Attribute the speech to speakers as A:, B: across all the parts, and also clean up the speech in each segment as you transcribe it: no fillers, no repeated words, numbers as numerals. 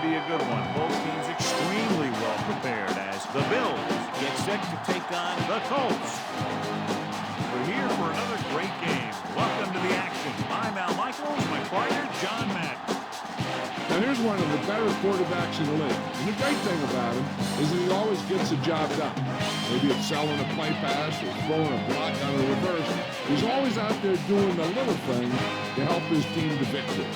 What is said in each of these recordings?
A: be a good one. Both teams extremely well prepared as the Bills get set to take on the Colts. We're here for another great game. Welcome to the action. I'm Al Michaels, my partner, John Madden.
B: Now here's one of the better quarterbacks in the league. And the great thing about him is that he always gets the job done. Maybe it's selling a play pass or throwing a block on a reverse. He's always out there doing the little things to help his team to victory.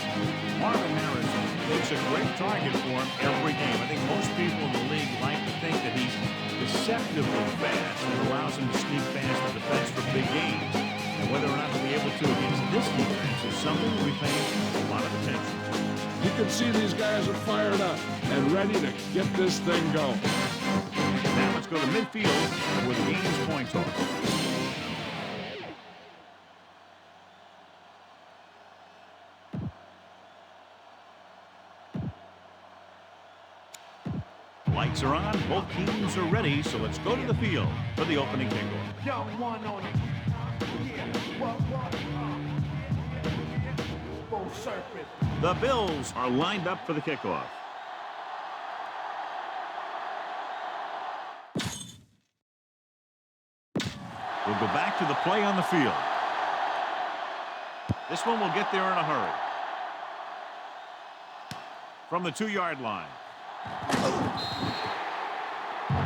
A: Marvin Harrison makes a great target for him every game. I think most people in the league like to think that he's deceptively fast and allows him to sneak past the defense for big gains. And whether or not he'll be able to against this defense is something we'll be paying a lot of attention to.
B: You can see these guys are fired up and ready to get this thing going.
A: Now let's go to midfield where the game's point total. Lights are on, both teams are ready, so let's go to the field for the opening kickoff.
C: Young one on it. Full serpent.
A: The Bills are lined up for the kickoff. We'll go back to the play on the field. This one will get there in a hurry. From the 2-yard line.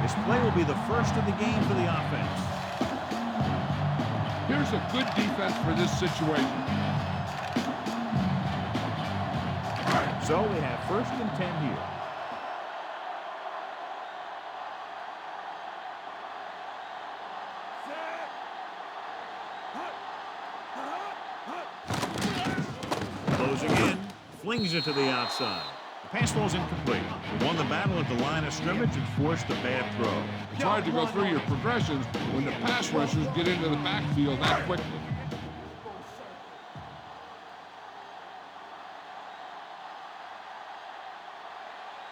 A: This play will be the first of the game for the offense.
B: Here's a good defense for this situation.
A: So we have 1st and 10 here. Closing in, flings it to the outside. The pass falls incomplete. He won the battle at the line of scrimmage and forced a bad throw.
B: It's hard to go through your progressions when the pass rushers get into the backfield that quickly.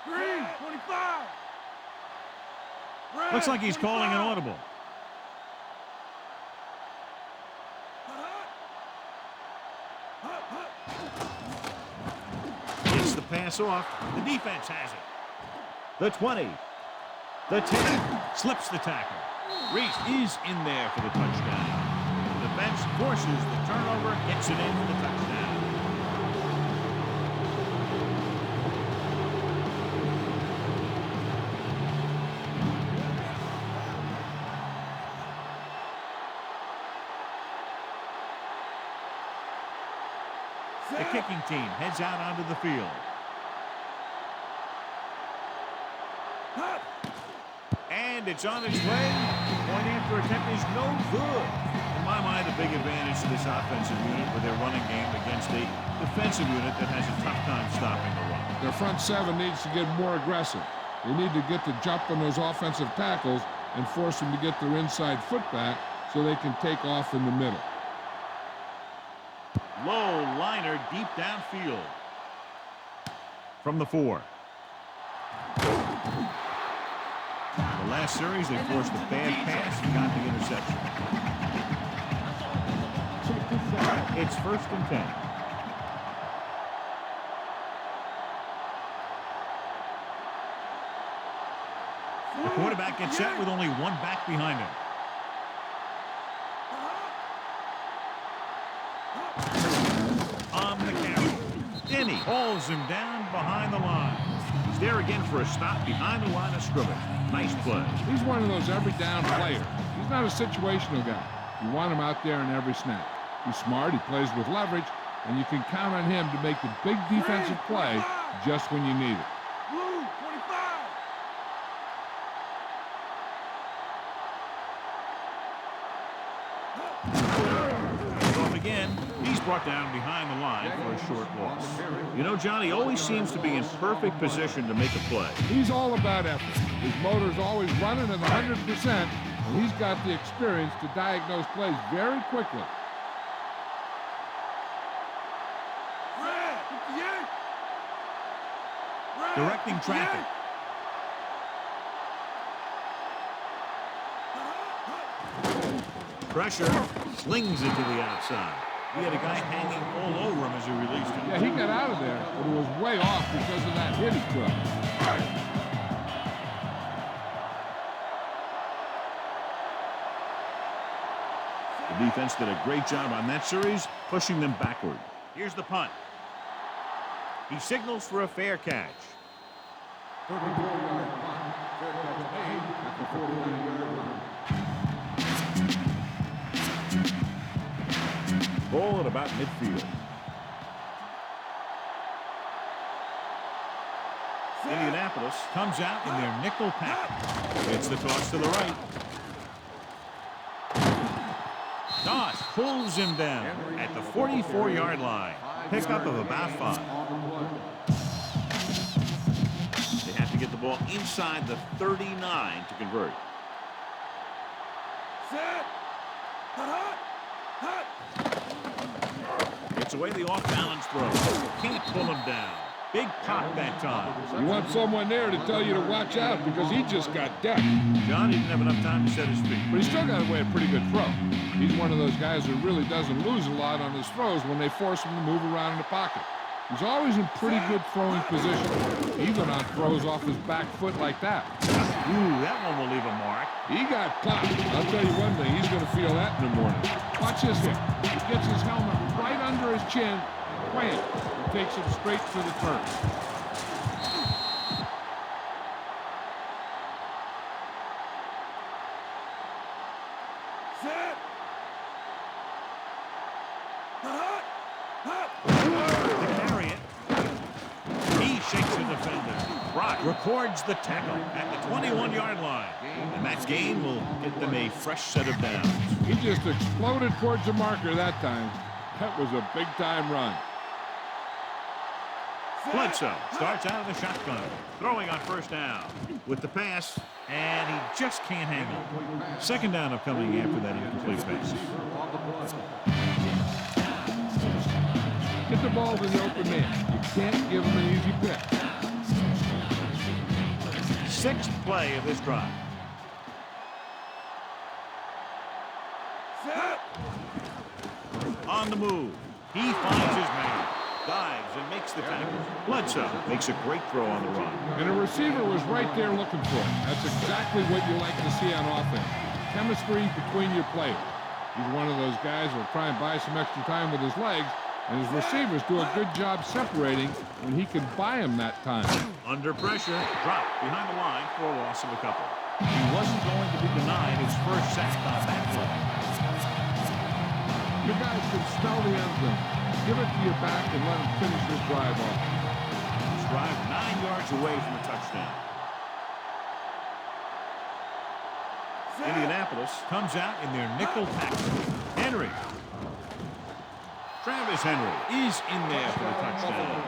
C: Green, 25.
A: Looks like he's calling an audible. Gets the pass off. The defense has it. The 20. The 10. Slips the tackle. Reese is in there for the touchdown. The defense forces the turnover, gets it in for the touchdown. The kicking team heads out onto the field. And it's on its way. Point after attempt is no good. In my mind, a big advantage to this offensive unit with their running game against a defensive unit that has a tough time stopping the run.
B: Their front seven needs to get more aggressive. They need to get the jump on those offensive tackles and force them to get their inside foot back so they can take off in the middle.
A: Low liner deep downfield. From the 4. The last series, they forced a bad pass and got the interception. It's 1st and 10. The quarterback gets set with only one back behind him. On the carry. Denny hauls him down behind the line. He's there again for a stop behind the line of scrimmage. Nice play.
B: He's one of those every down players. He's not a situational guy. You want him out there in every snap. He's smart, he plays with leverage, and you can count on him to make the big defensive play just when you need it.
C: Blue, 25.
A: Off again. He's brought down behind the line for a short loss. You know, Johnny always seems to be in perfect position to make a play.
B: He's all about effort. His motor's always running at 100%, and he's got the experience to diagnose plays very quickly.
C: Red, 58. Red,
A: Directing traffic. Pressure. Slings it to the outside. He had a guy hanging all over him as he released him.
B: Yeah, he got out of there, but it was way off because of that hit he took.
A: The defense did a great job on that series, pushing them backward. Here's the punt. He signals for a fair catch.
B: 34-yard punt. Fair catch made at the 49-yard line.
A: Ball at about midfield. Indianapolis comes out in their nickel pack. It's the toss to the right. Doss pulls him down at the 44-yard line. Pickup of about 5. They have to get the ball inside the 39 to convert.
C: Set. Hut. Hut.
A: It's away the off-balance throw. Can't pull him down. Big pop that time.
B: You want someone there to tell you to watch out because he just got decked.
A: John didn't have enough time to set his feet.
B: But he still got away a pretty good throw. He's one of those guys who really doesn't lose a lot on his throws when they force him to move around in the pocket. He's always in pretty good throwing position, even on throws off his back foot like that.
A: Ooh, that one will leave a mark.
B: He got popped. I'll tell you one thing, he's going to feel that in the morning. Watch this hit. He gets his helmet right under his chin, wham, and takes him straight to the turf.
C: Set. Hut. Hut.
A: To carry it. He shakes the defender. Brock records the tackle at the 21-yard line. And that gain will get them a fresh set of downs.
B: He just exploded towards the marker that time. That was a big-time run.
A: Bledsoe starts out of the shotgun, throwing on first down with the pass, and he just can't hang on. Second down upcoming after that incomplete pass.
B: Get the ball to the open man. You can't give him an easy pick.
A: Sixth play of this drive.
C: Set.
A: On the move. He finds his man. Dives and makes the tackle. Bledsoe makes a great throw on the run.
B: And the receiver was right there looking for him. That's exactly what you like to see on offense. Chemistry between your players. He's one of those guys who will try and buy some extra time with his legs, and his receivers do a good job separating when he can buy him that time.
A: Under pressure, dropped behind the line for a loss of a couple. He wasn't going to be denied his first sack on that play.
B: You guys can smell the end zone. Give it to your back and let him finish this drive off.
A: This drive 9 yards away from a touchdown. Indianapolis comes out in their nickel pack. Henry. Travis Henry is in there for the touchdown.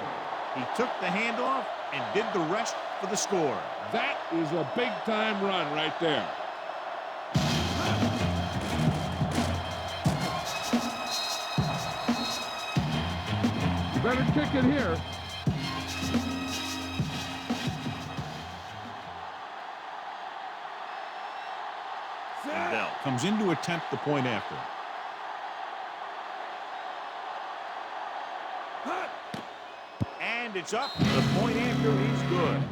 A: He took the handoff and did the rest for the score.
B: That is a big-time run right there. You better kick it here.
A: Bell comes in to attempt the point after. And it's up. The point after is good.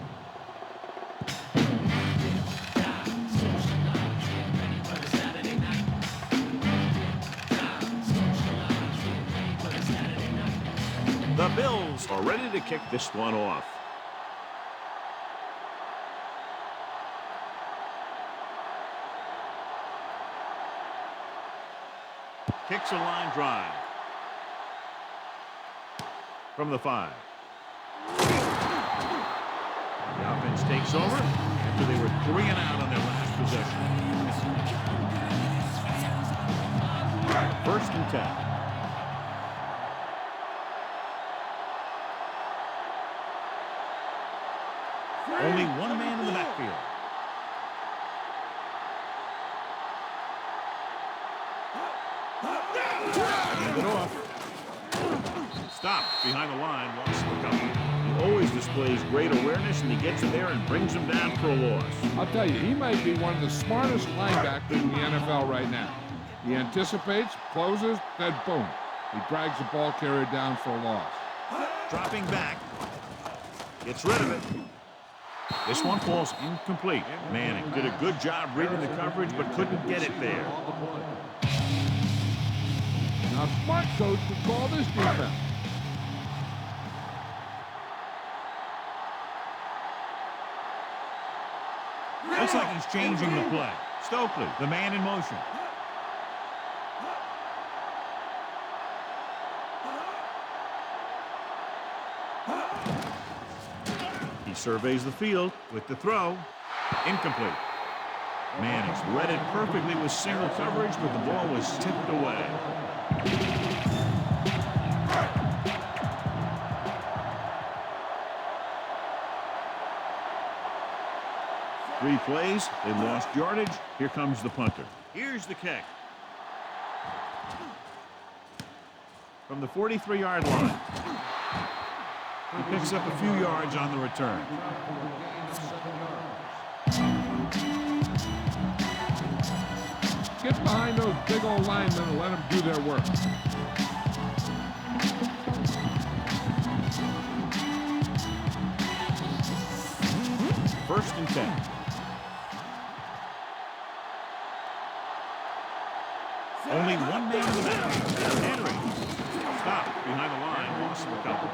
A: The Bills are ready to kick this one off. Kicks a line drive. From the 5. The offense takes over after they were 3 and out on their last possession. First and 10. Only one man in the backfield. Hand it off. Stop behind the line, lost the cover. He always displays great awareness, and he gets there and brings him down for a loss.
B: I'll tell you, he might be one of the smartest linebackers in the NFL right now. He anticipates, closes, then boom. He drags the ball carrier down for a loss.
A: Dropping back. Gets rid of it. This one falls incomplete. Manning did a good job reading the coverage, but couldn't get it there.
B: Now, smart coach would call this defense.
A: Looks like he's changing the play. Stokely, the man in motion. He surveys the field with the throw. Incomplete. Manning's read it perfectly with single coverage, but the ball was tipped away. Three plays, they lost yardage. Here comes the punter. Here's the kick. From the 43-yard line. He picks up a few yards on the return.
B: Get behind those big old linemen and let them do their work.
A: First and 10. Only one man in the back. Henry. Stopped behind the line. Lost a couple.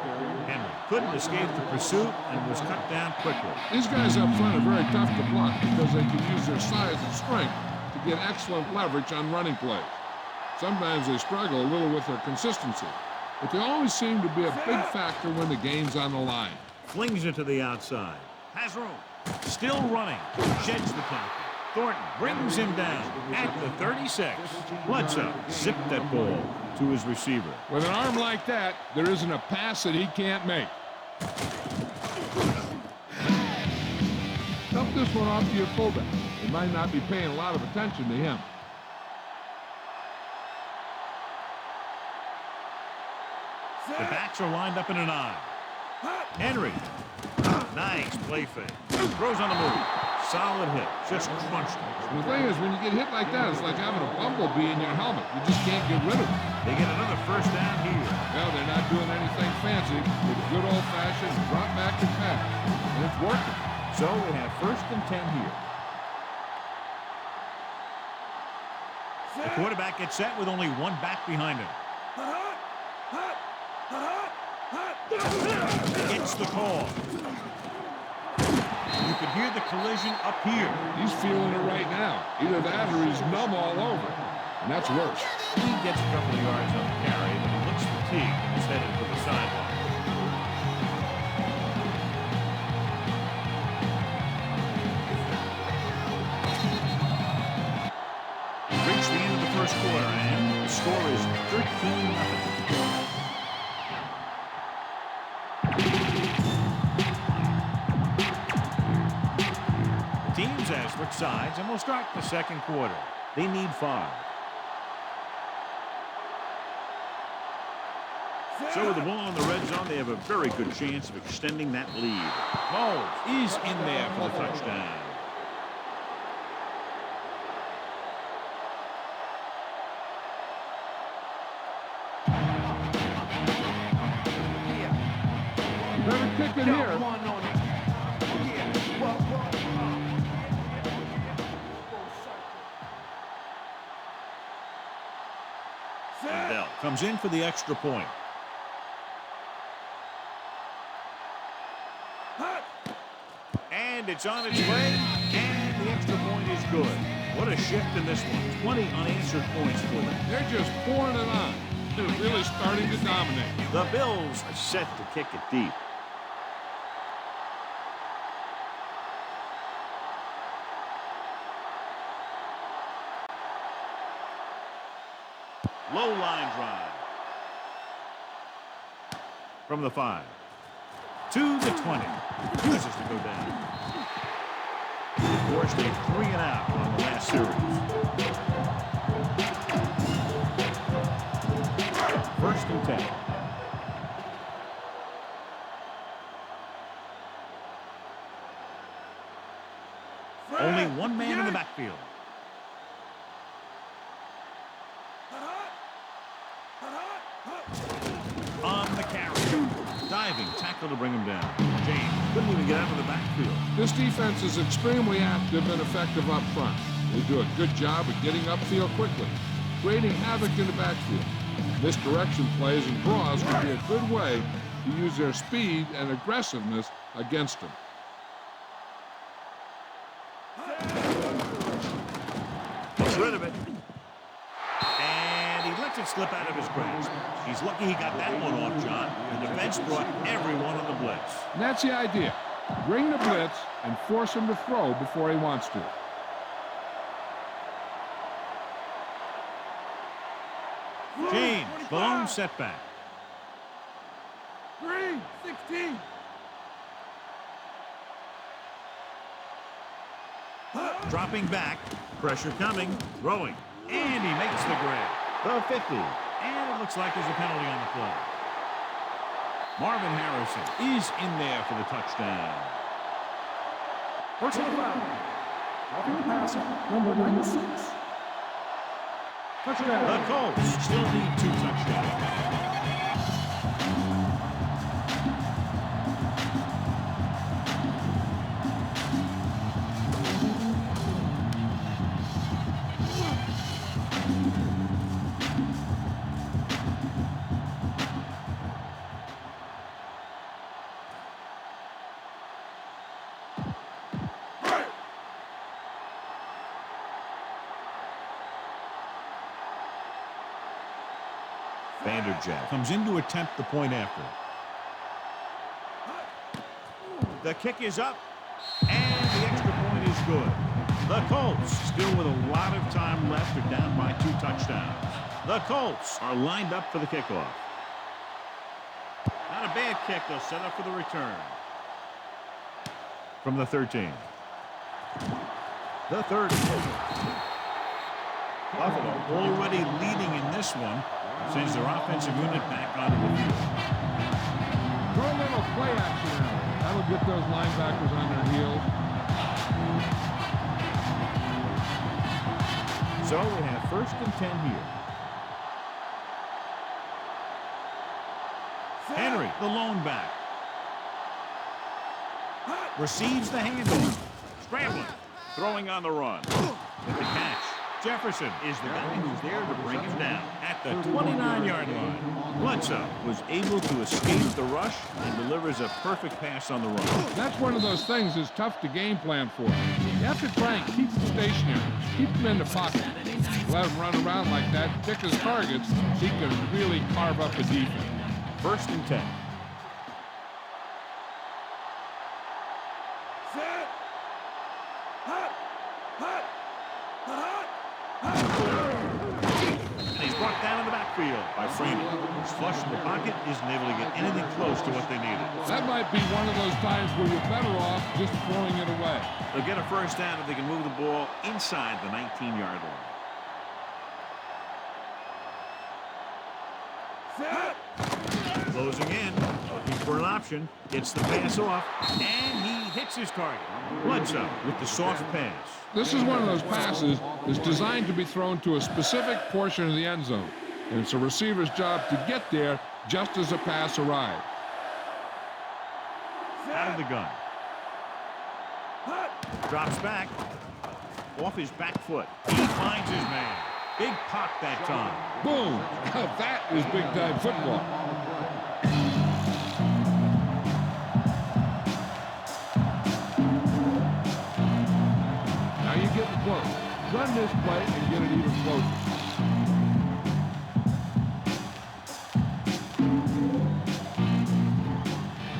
A: Henry couldn't escape the pursuit and was cut down quickly.
B: These guys up front are very tough to block because they can use their size and strength to get excellent leverage on running plays. Sometimes they struggle a little with their consistency, but they always seem to be a big factor when the game's on the line.
A: Flings it to the outside. Has room. Still running. Sheds the tackle. Thornton brings him down at the 36. Bledsoe zipped that ball to his receiver.
B: With an arm like that, there isn't a pass that he can't make. Dump this one off to your fullback. You might not be paying a lot of attention to him.
A: The backs are lined up in an eye. Henry. Nice play fake. Throws on the move. Solid hit. Just crunched it.
B: The thing is, when you get hit like that, it's like having a bumblebee in your helmet. You just can't get rid of it.
A: They get another first down here.
B: Well, they're not doing anything fancy. It's good old-fashioned drop back and pass. And it's working.
A: So they have first and 10 here. The quarterback gets set with only one back behind him. Gets the call. You can hear the collision up here.
B: He's feeling it right now. Either that or he's numb all over. And that's worse.
A: He gets a couple of yards on the carry, but he looks fatigued and is headed for the sideline. We've reached the end of the first quarter, and the score is 13-0. Teams as switch sides, and we'll start the second quarter. They need 5. So with the ball in the red zone, they have a very good chance of extending that lead. Mahomes is in there for the touchdown.
B: Better kick it here.
A: Bell comes in for the extra point. And it's on its way, and the extra point is good. What a shift in this one. 20 unanswered points for them.
B: They're just pouring it on. They're really starting to dominate.
A: The Bills are set to kick it deep. Low line drive. From the 5. To the 20. Uses to go down. Forced a 3-and-out on the last series. First and 10. Only one man in the backfield. Diving tackle to bring him down. James couldn't even get out of the backfield.
B: This defense is extremely active and effective up front. They do a good job of getting upfield quickly, creating havoc in the backfield. Misdirection plays and draws can be a good way to use their speed and aggressiveness against them.
A: Gets rid of it. And he lets it slip out of his grasp. He's lucky he got that one off, John. The defense brought everyone on the blitz.
B: And that's the idea. Bring the blitz and force him to throw before he wants to.
A: James, the lone setback.
C: Green, 16.
A: Dropping back. Pressure coming. Throwing. And he makes the grab. The 50. And it looks like there's a penalty on the play. Marvin Harrison is in there for the touchdown.
C: Personal foul. Roughing the passer, number 96. Touchdown.
A: The Colts still need 2 touchdowns. Vanderjagt comes in to attempt the point after. The kick is up, and the extra point is good. The Colts, still with a lot of time left, are down by 2 touchdowns. The Colts are lined up for the kickoff. Not a bad kick. They'll set up for the return. From the 13. The 30. Buffalo already leading in this one. Sends their offensive unit back onto the field.
B: Throw a little play action out. That'll get those linebackers on their heels.
A: So we have 1st and 10 here. Henry, the lone back. Receives the handoff. Scrambling. Throwing on the run. With the catch. Jefferson is the guy who's there to bring him down at the 29-yard line. Bledsoe was able to escape the rush and delivers a perfect pass on the run.
B: That's one of those things that's tough to game plan for. You have to try and keep them stationary, keep them in the pocket. Let him run around like that, pick his targets, he can really carve up a defense.
A: 1st and 10.
C: Set. Hot. Hot. Hot.
A: And he's brought down in the backfield by Freeman. He's flush in the pocket, isn't able to get anything close to what they needed.
B: That might be one of those times where you're better off just throwing it away.
A: They'll get a 1st down if they can move the ball inside the 19-yard line.
C: Set.
A: Closing in, looking for an option, gets the pass off, and he hits his target. Bledsoe with the soft pass.
B: This is one of those passes that's designed to be thrown to a specific portion of the end zone, and it's a receiver's job to get there just as the pass arrives.
A: Out of the gun. Drops back. Off his back foot. He finds his man. Big pop that time.
B: Boom! Now that is big-time football. Now you're getting close. Run this play and get it even closer.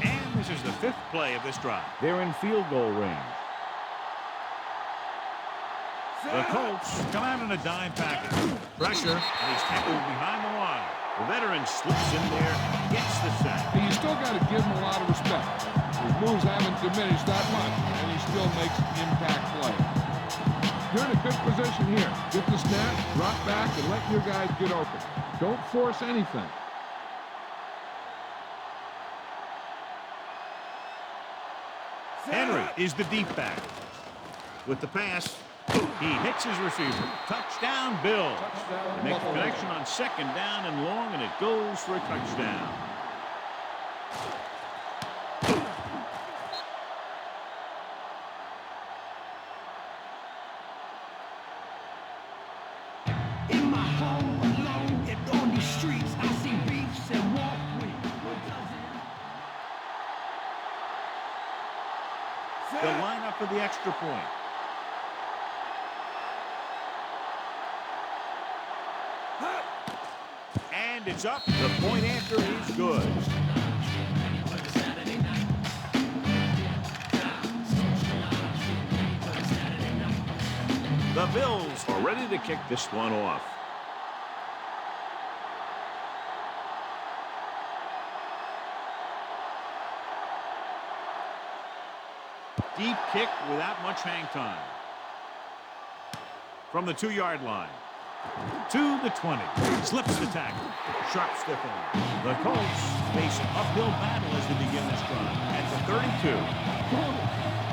A: And this is the 5th play of this drive. They're in field goal range. The Colts come out in a dime package. Pressure, and he's tackled behind the line. The veteran slips in there, gets the sack.
B: And you still got to give him a lot of respect. His moves haven't diminished that much, and he still makes impact plays. You're in a good position here. Get the snap, drop back, and let your guys get open. Don't force anything.
A: Henry is the deep back. With the pass, he hits his receiver. Touchdown, Bill. They make the connection on 2nd down and long, and it goes for a touchdown.
D: In my home alone and on these streets, I see beefs and walk with what doesn't.
A: The lineup for the extra point. And it's up. The point after is good. The Bills are ready to kick this one off. Deep kick without much hang time. From the 2-yard line. To the 20. Slips the tackle. Sharp stiffing. The Colts face an uphill battle as they begin this drive. At the 32.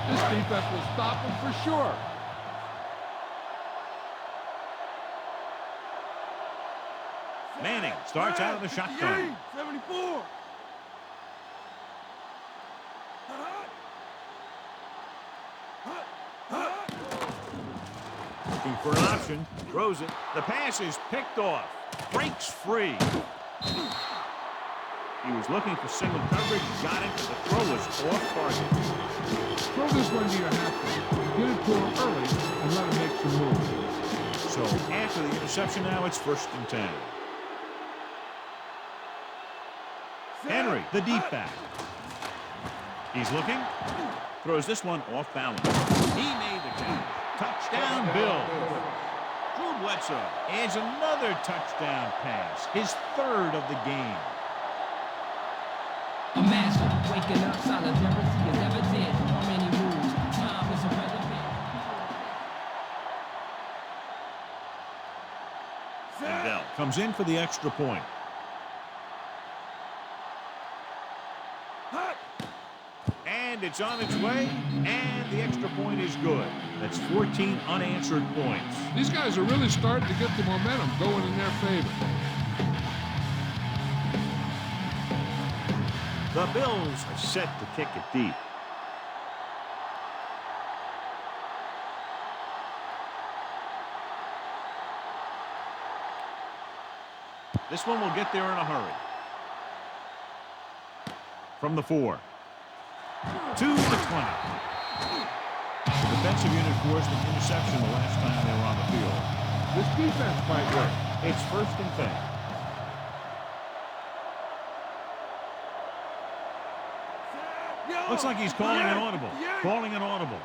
B: This defense will stop them for sure.
A: Manning starts out of the shotgun.
D: 74.
A: Looking for an option. Throws it. The pass is picked off. Breaks free. He was looking for single coverage. Got it. The throw was off target.
B: Throw this one to your halfback. Get it to him early and let him make some moves.
A: So after the interception now, it's 1st and 10. Henry, the deep back. He's looking. Throws this one off balance. He made the catch. Touchdown, Bill. Drew Bledsoe adds another touchdown pass. His 3rd of the game.
D: Imagine waking up, solidarity is evident. How many moves? Time is irrelevant.
A: Bell comes in for the extra point. And it's on its way, and the extra point is good. That's 14 unanswered points.
B: These guys are really starting to get the momentum going in their favor.
A: The Bills are set to kick it deep. This one will get there in a hurry. From the 4. To the 20. The defensive unit forced an interception the last time they were on the field.
B: This defense might work.
A: It's 1st and 10. Looks like he's calling an audible. Calling an audible.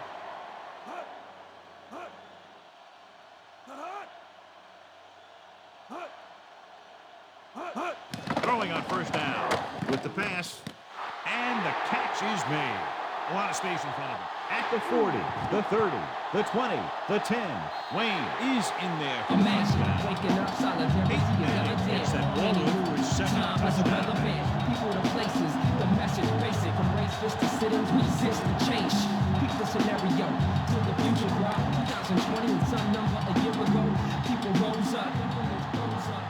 A: Throwing on 1st down with the pass. And the catch is made. A lot of space in front of him. At the 40, the 30, the 20, the 10. Wayne is in there.
D: Imagine waking up, solidarity is evident.
A: Gets that ball over his 2nd.
D: Time is irrelevant. People to places, the message basic. From racist to sit-ins, resist the change. Peep the scenario to the future, bro. 2020 and some number a year ago. People rose up. Rose up.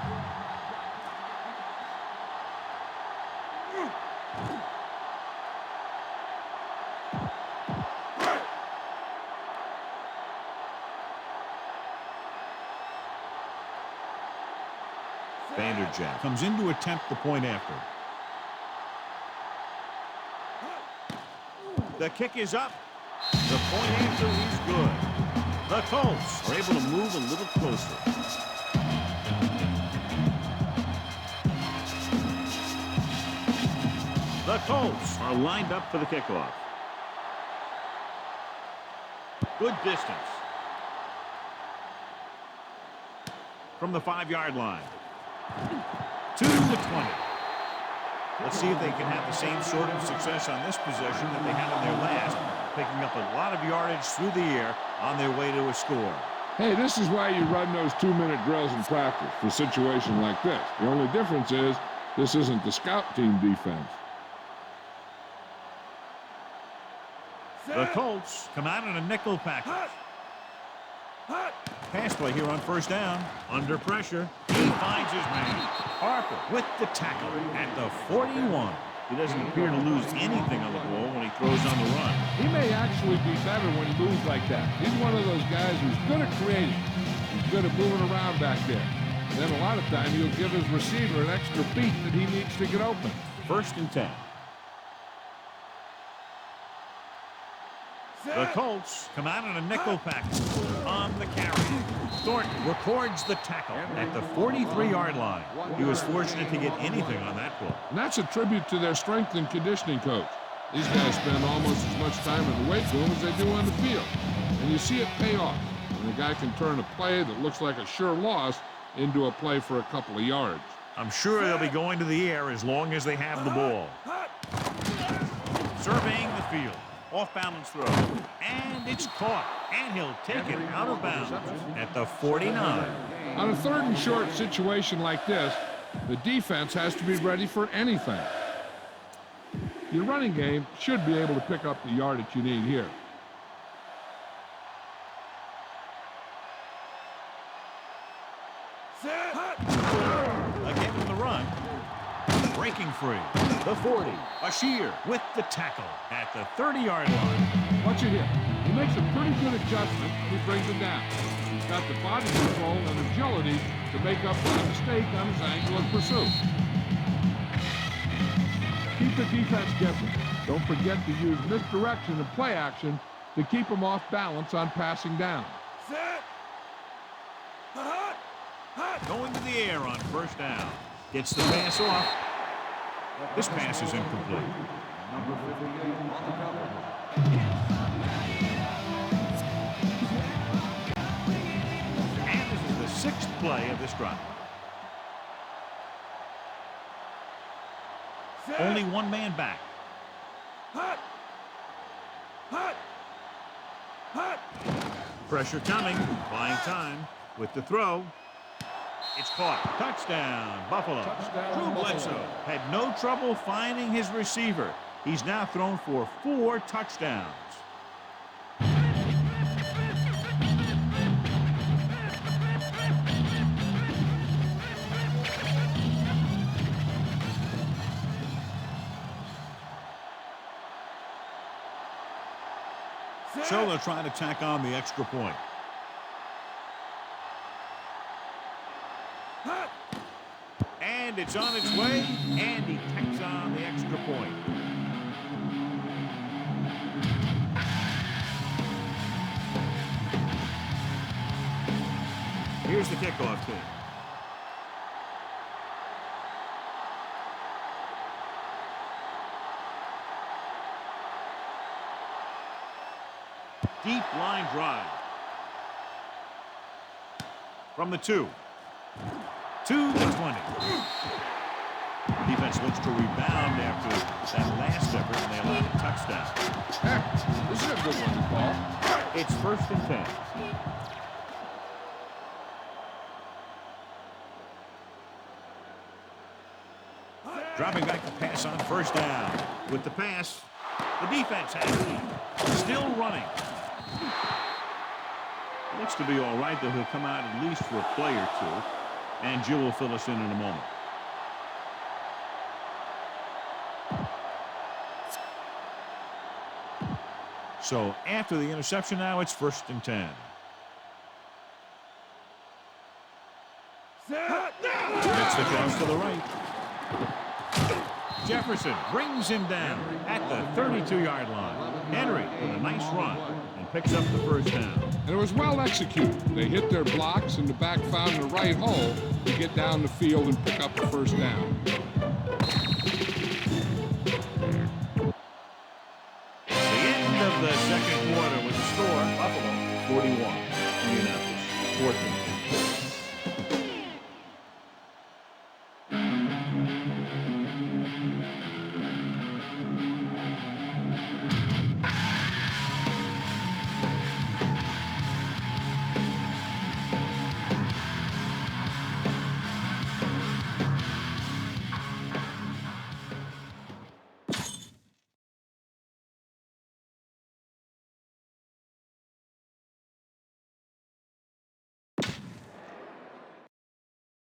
A: Vanderjagt comes in to attempt the point after. The kick is up. The point after is good. The Colts are able to move a little closer. The Colts are lined up for the kickoff. Good distance. From the 5-yard line. To the 20. Let's see if they can have the same sort of success on this possession that they had on their last, picking up a lot of yardage through the air on their way to a score.
B: Hey, this is why you run those 2-minute drills in practice for a situation like this. The only difference is this isn't the scout team defense.
A: The Colts come out in a nickel package. Pass play here on 1st down. Under pressure. He finds his man. Harper with the tackle at the 41. He doesn't appear to lose anything on the ball when he throws on the run.
B: He may actually be better when he moves like that. He's one of those guys who's good at creating. He's good at moving around back there. Then a lot of time he'll give his receiver an extra beat that he needs to get open.
A: 1st and 10. The Colts come out in a nickel package on the carry. Thornton records the tackle at the 43-yard line. He was fortunate to get anything on that play.
B: And that's a tribute to their strength and conditioning coach. These guys spend almost as much time in the weight room as they do on the field. And you see it pay off when a guy can turn a play that looks like a sure loss into a play for a couple of yards.
A: I'm sure they'll be going to the air as long as they have the ball. Surveying the field. Off-balance throw. And it's caught. And he'll take it out of bounds at the 49.
B: On a 3rd and short situation like this, the defense has to be ready for anything. Your running game should be able to pick up the yardage you need here.
A: Again in the run. Breaking free. The 40. Ashir with the tackle at the 30-yard line.
B: Watch it here. He makes a pretty good adjustment. He brings it down. He's got the body control and agility to make up for the mistake on his angle of pursuit. Keep the defense guessing. Don't forget to use misdirection and play action to keep them off balance on passing down.
A: Going to the air on 1st down. Gets the pass off. This pass is incomplete.
C: Number 58 on the cover.
A: And this is the 6th play of this drive. Only one man back. Pressure coming. Buying time with the throw. It's caught. Touchdown, Buffalo. Drew Bledsoe had no trouble finding his receiver. He's now thrown for 4 touchdowns. So they'll try to tack on the extra point. And it's on its way, and he tacks on the extra point. Here's the kickoff team. Deep line drive. From the 2. To the 20. Defense looks to rebound after that last effort, and they allow a touchdown.
B: Heck, this is a good one to call.
A: It's 1st and 10. Dropping back to pass on 1st down. With the pass, the defense has it. Still running. Looks to be all right, though he'll come out at least for a play or two. And Jill will fill us in a moment. So after the interception now, it's 1st and 10. Gets the cross to the right. Jefferson brings him down at the 32-yard line. Henry with a nice run and picks up the 1st down.
B: And it was well executed. They hit their blocks, and the back found the right hole to get down the field and pick up the 1st down.
A: The end of the 2nd quarter with the score, Buffalo 41, Indianapolis 14.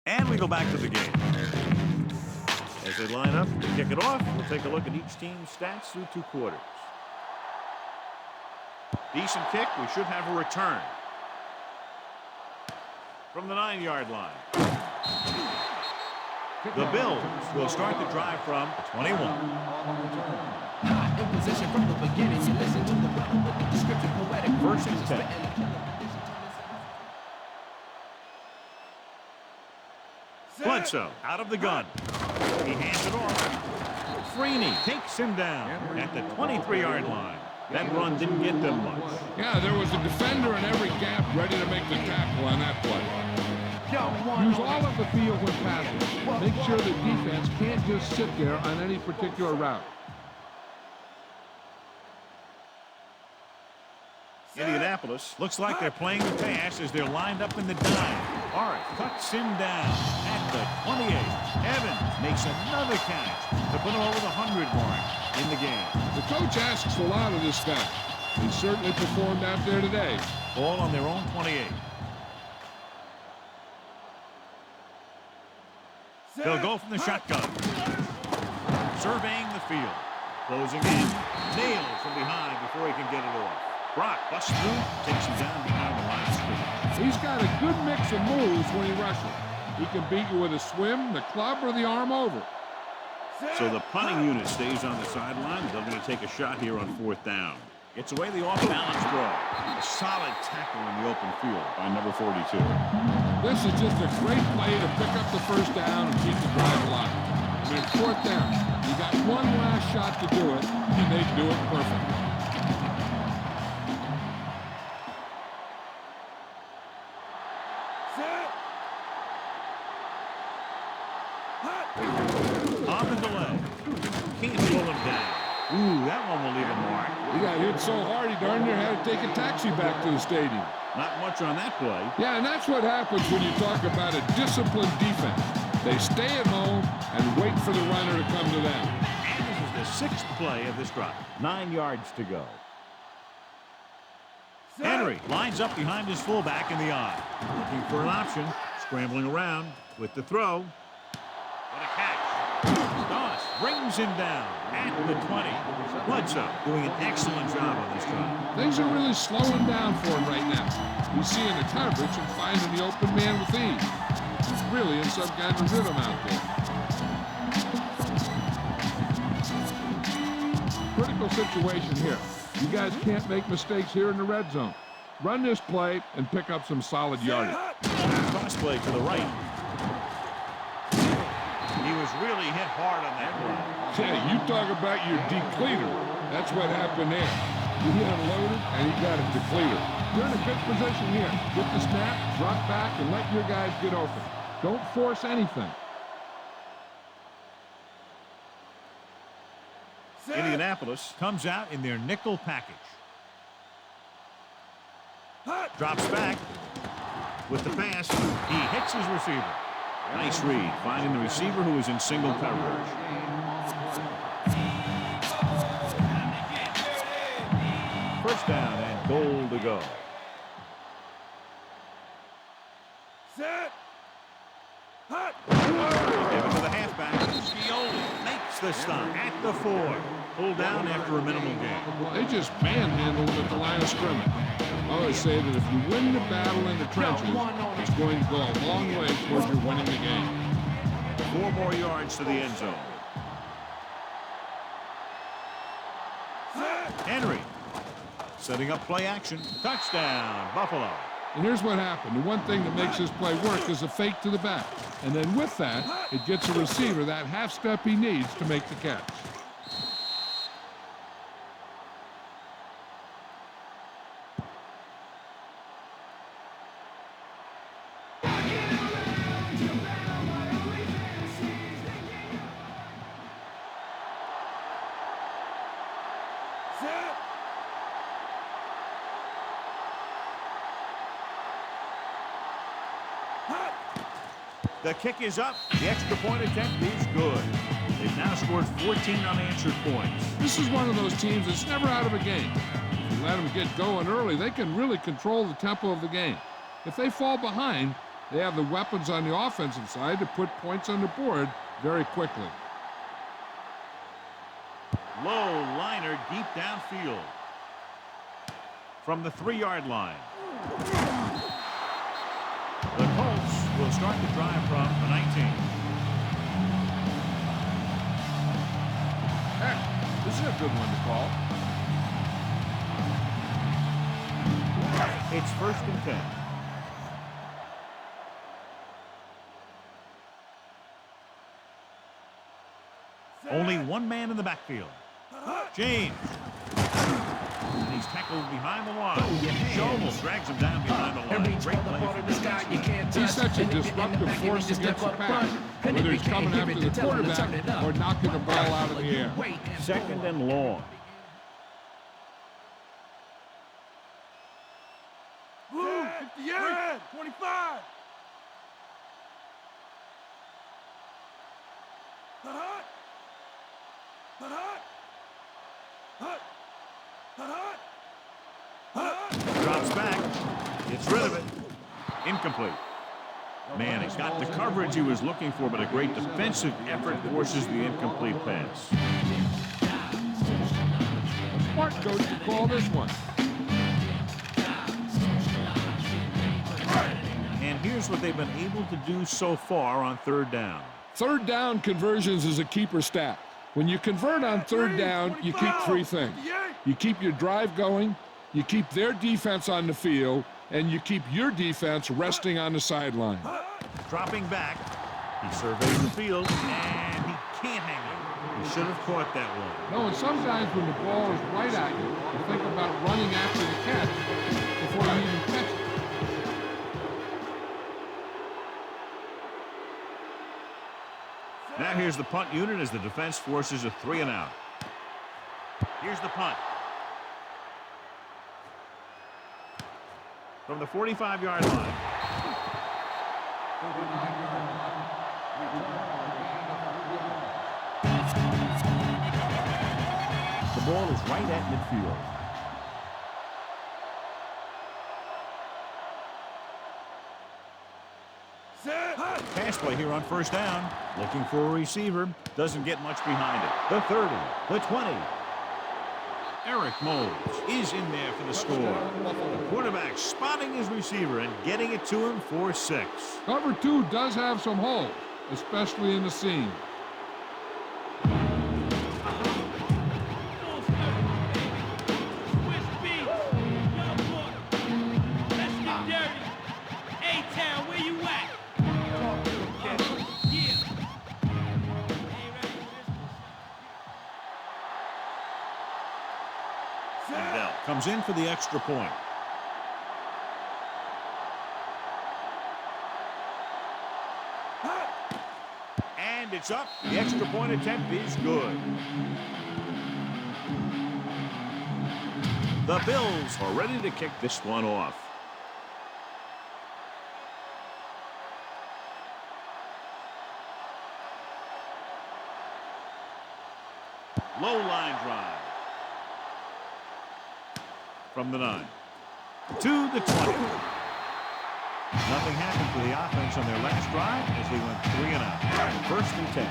A: And we go back to the game. As they line up to kick it off, we'll take a look at each team's stats through 2 quarters. Decent kick. We should have a return. From the 9-yard line. The Bills will start the drive from 21.
D: In position from the beginning, you listen to the rebel with the description poetic.
A: First and 10. Bledsoe out of the gun. He hands it off. Freeney takes him down at the 23-yard line. That run didn't get them much.
B: Yeah, there was a defender in every gap ready to make the tackle on that play. Use all of the field when passing. Make sure the defense can't just sit there on any particular route.
A: Indianapolis looks like they're playing the pass as they're lined up in the dime. Hart cuts him down at the 28. Evans makes another catch to put him over the 100 mark in the game.
B: The coach asks a lot of this guy. He certainly performed out there today.
A: All on their own 28. They'll go from the shotgun. Surveying the field. Closing in. Nails from behind before he can get it off. Brock busts through, takes him down behind the line of scrimmage.
B: He's got a good mix of moves when he rushes. He can beat you with a swim, the club, or the arm over.
A: So the punting unit stays on the sideline. They're going to take a shot here on 4th down. Gets away the off-balance throw. A solid tackle in the open field by number 42.
B: This is just a great play to pick up the first down and keep the drive alive. I mean, 4th down. You got one last shot to do it, and they do it perfectly.
A: On the delay. Can't pull him down. Ooh, that one will leave a mark.
B: He got hit so hard he darn near had to take a taxi back to the stadium.
A: Not much on that play.
B: Yeah, and that's what happens when you talk about a disciplined defense. They stay at home and wait for the runner to come to them.
A: And this is the 6th play of this drive. 9 yards to go. Henry lines up behind his fullback in the eye. Looking for an option. Scrambling around with the throw. What a catch. Doss brings him down at the 20. Bledsoe doing an excellent job on this drive.
B: Things are really slowing down for him right now. He's seeing the coverage and finding the open man with ease. He's really in some kind of rhythm out there. Critical situation here. You guys can't make mistakes here in the red zone. Run this play and pick up some solid yardage.
A: Cross play to the right. He was really hit hard on that run.
B: Yeah, you talk about your depleter. That's what happened there. He unloaded and he got a depleter. You're in a good position here. Get the snap, drop back, and let your guys get open. Don't force anything.
A: Indianapolis comes out in their nickel package. Drops back with the pass. He hits his receiver. Nice read, finding the receiver who is in single coverage. First down and goal to go.
C: Set. Hot.
A: Give it to the halfback. Scioli makes the stop at the 4. Pulled down after a minimal gain.
B: They just manhandled at the line of scrimmage. I always say that if you win the battle in the trenches, it's going to go a long way towards you winning the game.
A: 4 more yards to the end zone. Henry setting up play action. Touchdown, Buffalo.
B: And here's what happened. The one thing that makes this play work is a fake to the back. And then with that, it gets the receiver that half step he needs to make the catch.
A: The kick is up. The extra point attempt is good. They've now scored 14 unanswered points.
B: This is one of those teams that's never out of a game. If you let them get going early, they can really control the tempo of the game. If they fall behind, they have the weapons on the offensive side to put points on the board very quickly.
A: Low liner deep downfield. From the 3-yard line. The Colts will start the drive from the 19.
B: Heck, this is a good one to call.
A: It's 1st and 10. Only one man in the backfield. James. And he's tackled behind the line. He almost drags him down behind the line. Great play.
B: He's such a disruptive force against the pass, whether he's coming after the quarterback or knocking the ball out of the air.
A: 2nd and long.
C: Blue, 58, red, 25. Hut, hut, hut, hut, hut.
A: Drops back. Gets rid of it. Incomplete. Man, he's got the coverage he was looking for, but a great defensive effort forces the incomplete pass.
B: Smart coach to call this one.
A: And here's what they've been able to do so far on 3rd down.
B: 3rd down conversions is a keeper stat. When you convert on 3rd down, you keep 3 things. You keep your drive going, you keep their defense on the field, and you keep your defense resting on the sideline.
A: Dropping back. He surveys the field, and he can't hang it. He should have caught that one.
B: No, and sometimes when the ball is right at you, you think about running after the catch before you even catch it.
A: Now here's the punt unit as the defense forces a 3 and out. Here's the punt. From the 45-yard line. The ball is right at midfield. Pass play here on 1st down. Looking for a receiver. Doesn't get much behind it. The 30, the 20. Eric Moles is in there for the score. The quarterback spotting his receiver and getting it to him for 6.
B: Cover 2 does have some holes, especially in the seam.
A: Comes in for the extra point. And it's up. The extra point attempt is good. The Bills are ready to kick this one off. Low line drive. From the 9 to the 20. Nothing happened for the offense on their last drive as they went 3 and out. 1st and 10.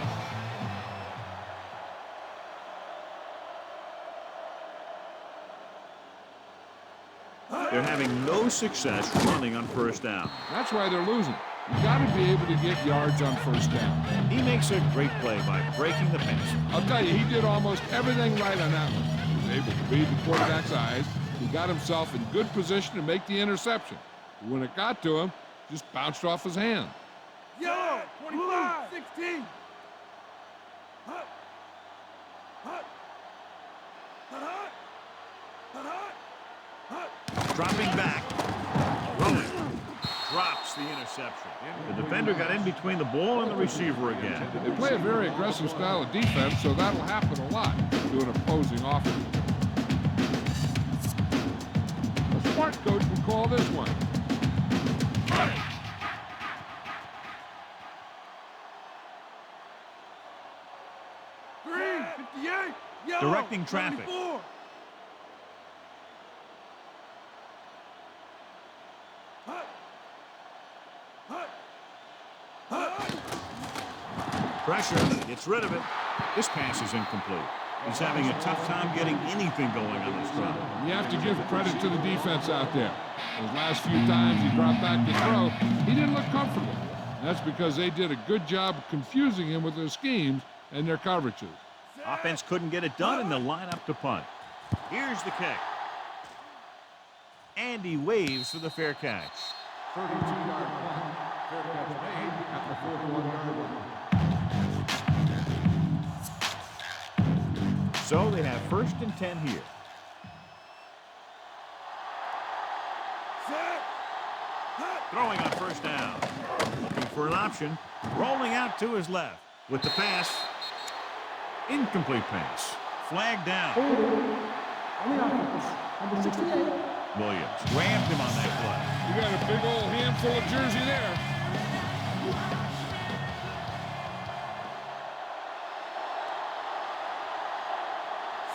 A: They're having no success running on 1st down.
B: That's why they're losing. You got to be able to get yards on 1st down.
A: He makes a great play by breaking the pass.
B: I'll tell you, he did almost everything right on that one. He was able to read the quarterback's eyes. He got himself in good position to make the interception. But when it got to him, just bounced off his hand.
C: Yellow, 25, 16. Hut, hut, hut, hut, hut.
A: Dropping back. Throwing. Drops the interception. The defender got in between the ball and the receiver again.
B: They play a very aggressive style of defense, so that'll happen a lot to an opposing offense. A smart coach will call this one.
C: Green, 58, yellow,
A: Directing traffic.
C: 74. Hut, hut, hut.
A: Pressure. Gets rid of it. This pass is incomplete. He's having a tough time getting anything going on this drive.
B: You have to give credit to the defense out there. Those last few times he dropped back to throw, he didn't look comfortable. And that's because they did a good job confusing him with their schemes and their coverages.
A: Offense couldn't get it done, and they'll line up to punt. Here's the kick. And he waves for the fair catch.
C: 32-yard punt. Fair catch made at the 41-yard line.
A: So they have 1st and 10 here. Throwing on 1st down. Looking for an option. Rolling out to his left. With the pass. Incomplete pass. Flag down.
C: On the offense, number 68.
A: Williams grabbed him on that play.
B: You got a big old handful of jersey there.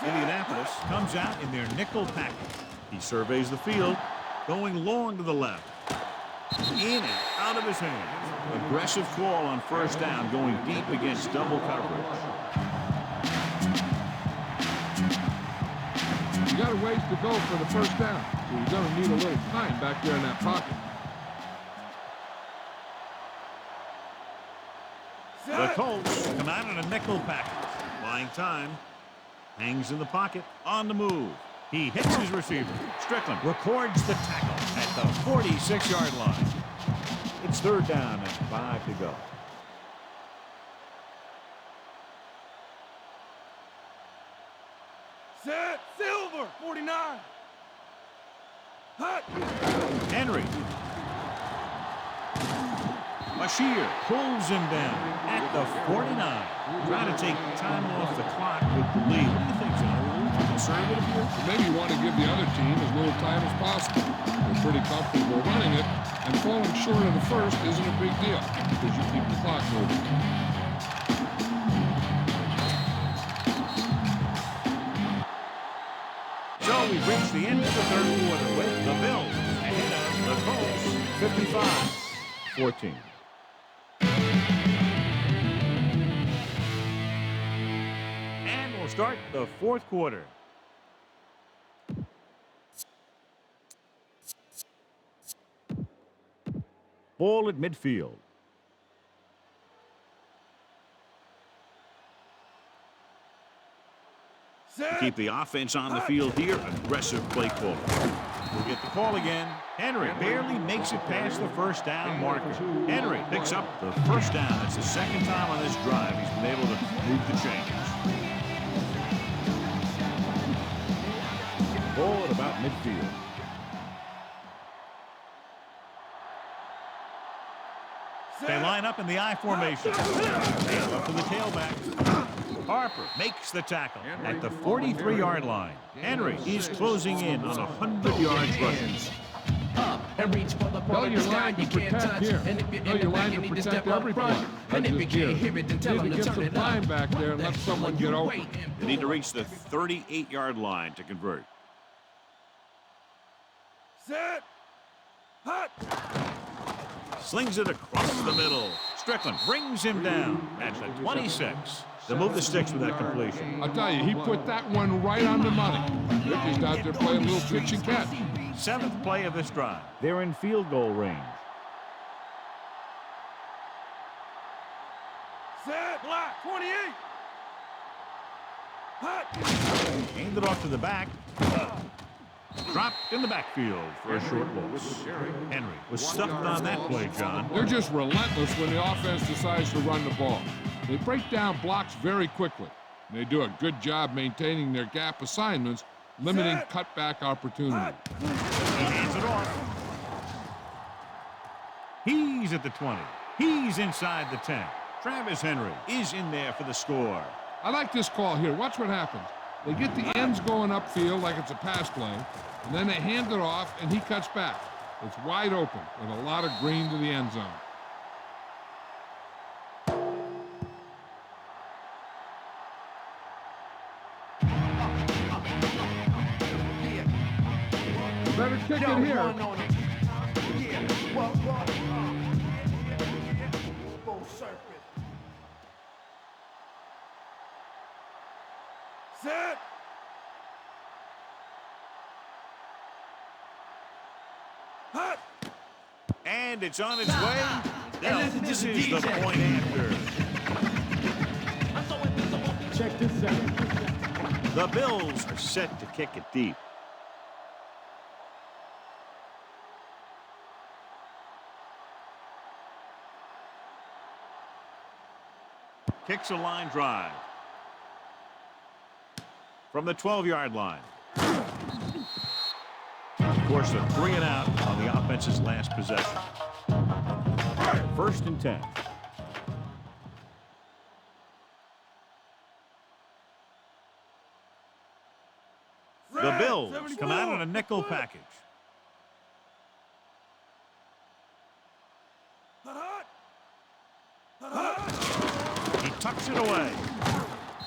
A: Indianapolis comes out in their nickel package. He surveys the field, going long to the left. In and out of his hands. Aggressive call on 1st down, going deep against double coverage.
B: You got a ways to go for the 1st down, so you're going to need a little time back there in that pocket.
A: The Colts come out in a nickel package. Buying time. Hangs in the pocket, on the move. He hits his receiver. Strickland records the tackle at the 46-yard line. It's 3rd down and 5 to go.
E: Set, Silver, 49. Hut.
A: Henry. Bashir pulls him down at the 49. Trying to take time off the clock with the lead. What do you think, John? A little conservative here?
B: Maybe you want to give the other team as little time as possible. They're pretty comfortable running it, and falling short of the 1st isn't a big deal because you keep the clock moving.
A: So we've reached the end of the 3rd quarter with the Bills ahead of the Colts 55-14. And we'll start the 4th quarter. Ball at midfield. Keep the offense on the field here. Aggressive play call. We'll get the call again. Henry barely makes it past the 1st down marker. Henry picks up the 1st down. That's the 2nd time on this drive he's been able to move the chains. Ball at about midfield. They line up in the I formation. Hand up to the tailback. Harper makes the tackle at the 43-yard line. Henry is closing in on 100 yards rushing.
D: And reach for the ball in the sky, you can't touch. And if you're in the back, you need to step up front. And if you can't hear it, then tell them to turn it up.
B: Back there and let someone get open.
A: They need to reach the 38-yard line to convert.
E: Set. Hut.
A: Slings it across the middle. Strickland brings him down at the 26. They'll move the sticks with that completion.
B: I'll tell you, he put that one right on the money. Ricky's out there playing a little pitch and catch.
A: 7th play of this drive. They're in field goal range.
E: Set. Black, 28. Hut.
A: Hand it off to the back. Dropped in the backfield for a short loss. Henry was stuffed on that play, John.
B: They're just relentless when the offense decides to run the ball. They break down blocks very quickly. And they do a good job maintaining their gap assignments, limiting cutback opportunities.
A: He hands it off. He's at the 20. He's inside the 10. Travis Henry is in there for the score.
B: I like this call here. Watch what happens. They get the ends going upfield like it's a pass play, and then they hand it off, and he cuts back. It's wide open with a lot of green to the end zone. You better kick it here.
E: Set. Hut.
A: And it's on its way. Now, this is the point after.
D: Check this out.
A: The Bills are set to kick it deep. Kicks a line drive. From the 12-yard line. Of course, a 3 and out on the offense's last possession. 1st and 10. The Bills come out in a nickel package.
E: Hut. Hut.
A: He tucks it away.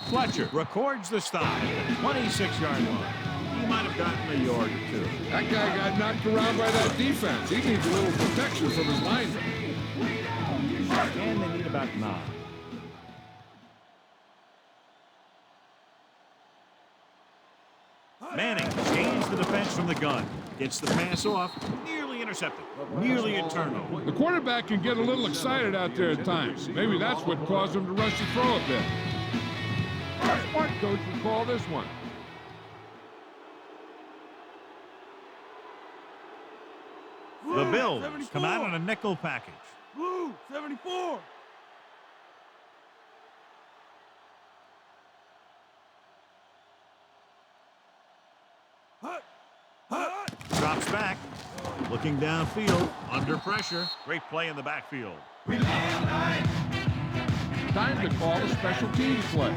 A: Fletcher records the stop at the 26-yard line. He might have gotten a yard or two.
B: That guy got knocked around by that defense. He needs a little protection from his lineman.
A: And they need about 9. Manning changed the defense from the gun. Gets the pass off. Nearly intercepted. Nearly a turnover.
B: The quarterback can get a little excited out there at times. Maybe that's what caused him to rush the throw a bit. Smart coach would call this one.
A: The Bills come out in a nickel package.
E: Blue 74. Hut. Hut.
A: Drops back. Looking downfield. Under pressure. Great play in the backfield.
B: Time to call a special teams play.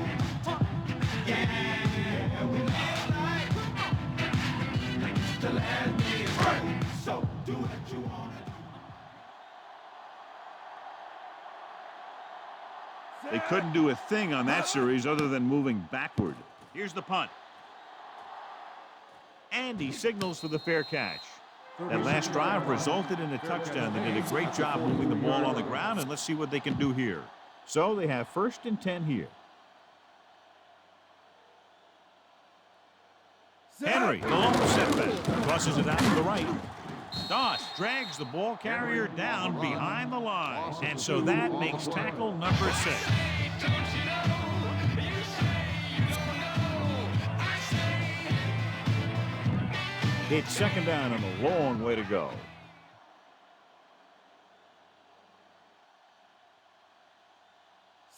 A: They couldn't do a thing on that series other than moving backward. Here's the punt. And he signals for the fair catch. That last drive resulted in a touchdown. They did a great job moving the ball on the ground, and let's see what they can do here. So they have 1st and 10 here. Henry, the lone setback, tosses it out to the right. Doss drags the ball carrier down behind the line, and so that makes tackle number 6. It's 2nd down and a long way to go.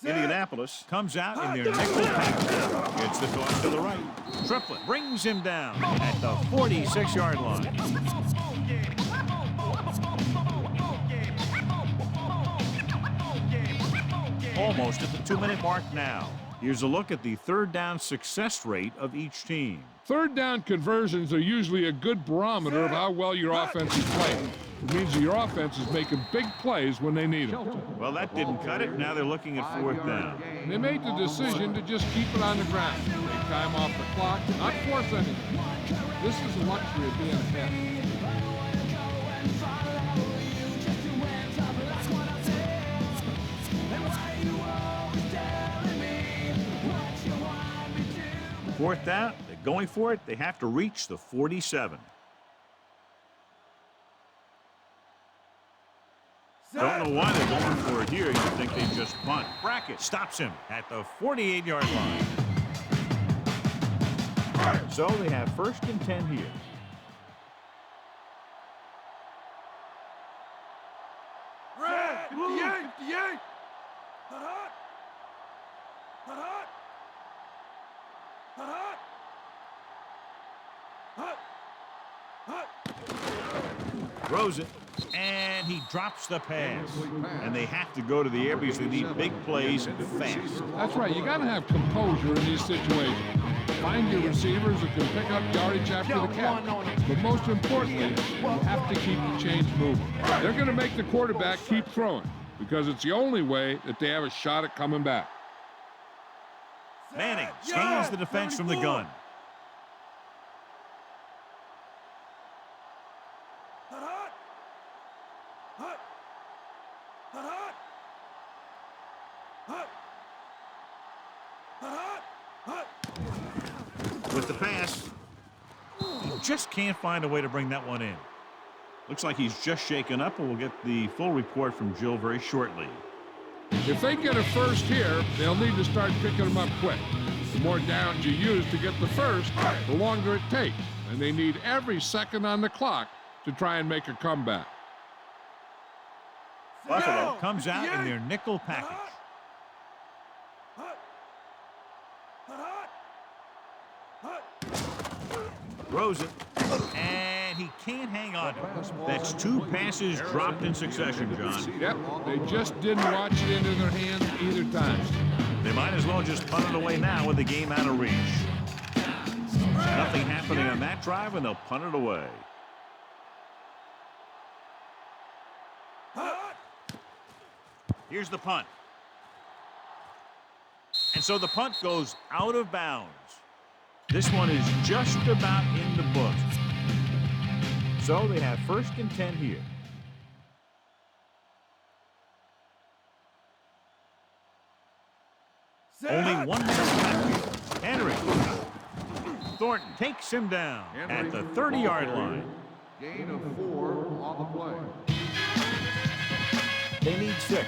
A: Indianapolis comes out in their nickel package. Gets the toss to the right. Triplett brings him down at the 46-yard line. Almost at the 2-minute mark now. Here's a look at the 3rd down success rate of each team.
B: 3rd down conversions are usually a good barometer of how well your offense is playing. It means that your offense is making big plays when they need them.
A: Well, that didn't cut it. Now they're looking at 4th down.
B: They made the decision to just keep it on the ground. Take time off the clock, not force anything. This is the luxury of being ahead.
A: Fourth down, they're going for it. They have to reach the 47. Don't know why they're going for it here. You think they just punt. Brackett stops him at the 48-yard line. So they have 1st and 10 here.
E: Red 58. 58. Hut. Hut. Hut. Hut. Hut. Hut.
A: Throws it, and he drops the pass. And they have to go to the air because they need big plays fast.
B: That's right. You got to have composure in these situations. Find your receivers that can pick up yardage after the catch. But most importantly, you have to keep the chains moving. They're going to make the quarterback keep throwing because it's the only way that they have a shot at coming back.
A: Manning scans the defense from the gun.
E: Hut. Hut. Hut. Hut. Hut. Hut.
A: the pass. He just can't find a way to bring that one in. Looks like he's just shaken up, and we'll get the full report from Jill very shortly.
B: If they get a first here, they'll need to start picking them up quick. The more downs you use to get the first, the longer it takes. And they need every second on the clock to try and make a comeback.
A: Buffalo comes out in their nickel package. Throws it, and he can't hang on to it. That's 2 passes dropped in succession, John.
B: Yep, they just didn't watch it into their hands either time.
A: They might as well just punt it away now with the game out of reach. Nothing happening on that drive, and they'll punt it away. Here's the punt. And so the punt goes out of bounds. This one is just about in the books. So they have 1st and 10 here. Only 1 man backfield. Henry. Thornton takes him down at the 30-yard line.
C: Gain of 4 on the play.
A: They need 6.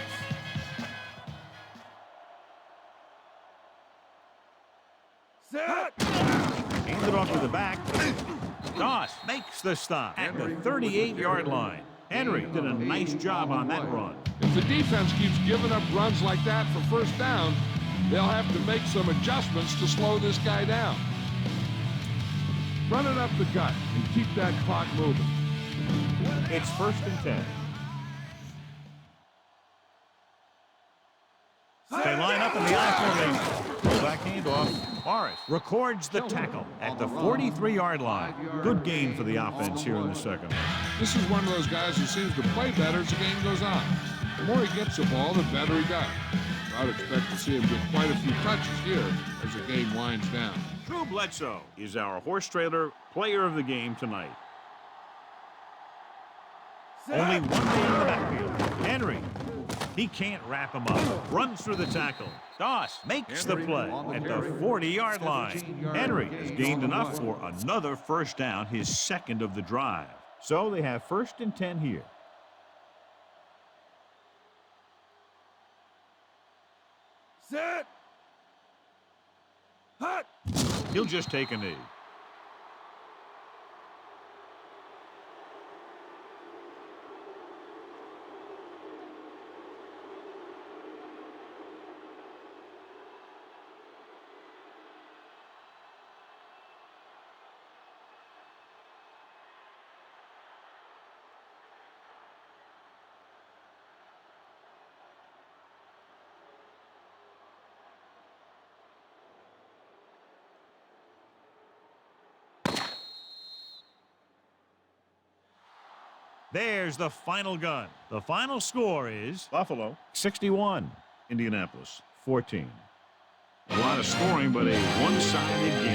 E: Set.
A: Hands it off to the back. Doss makes the stop at the 38-yard line. Henry did a nice job on that run.
B: If the defense keeps giving up runs like that for first down, they'll have to make some adjustments to slow this guy down. Run it up the gut and keep that clock moving.
A: It's 1st and 10. They line up in the I formation. Back handoff. Morris records the tackle at the 43-yard line. Good gain for the offense here in the second.
B: This is one of those guys who seems to play better as the game goes on. The more he gets the ball, the better he does. I'd expect to see him get quite a few touches here as the game winds down.
A: Drew Bledsoe is our horse trailer player of the game tonight. Only 1 man in the backfield. Henry. He can't wrap him up. Runs through the tackle. Doss makes the play at the 40-yard line. Henry has gained enough for another first down, his 2nd of the drive. So they have 1st and 10 here.
E: Set. Hut.
A: He'll just take a knee. There's the final gun. The final score is Buffalo 61, Indianapolis 14. A lot of scoring, but a one-sided game.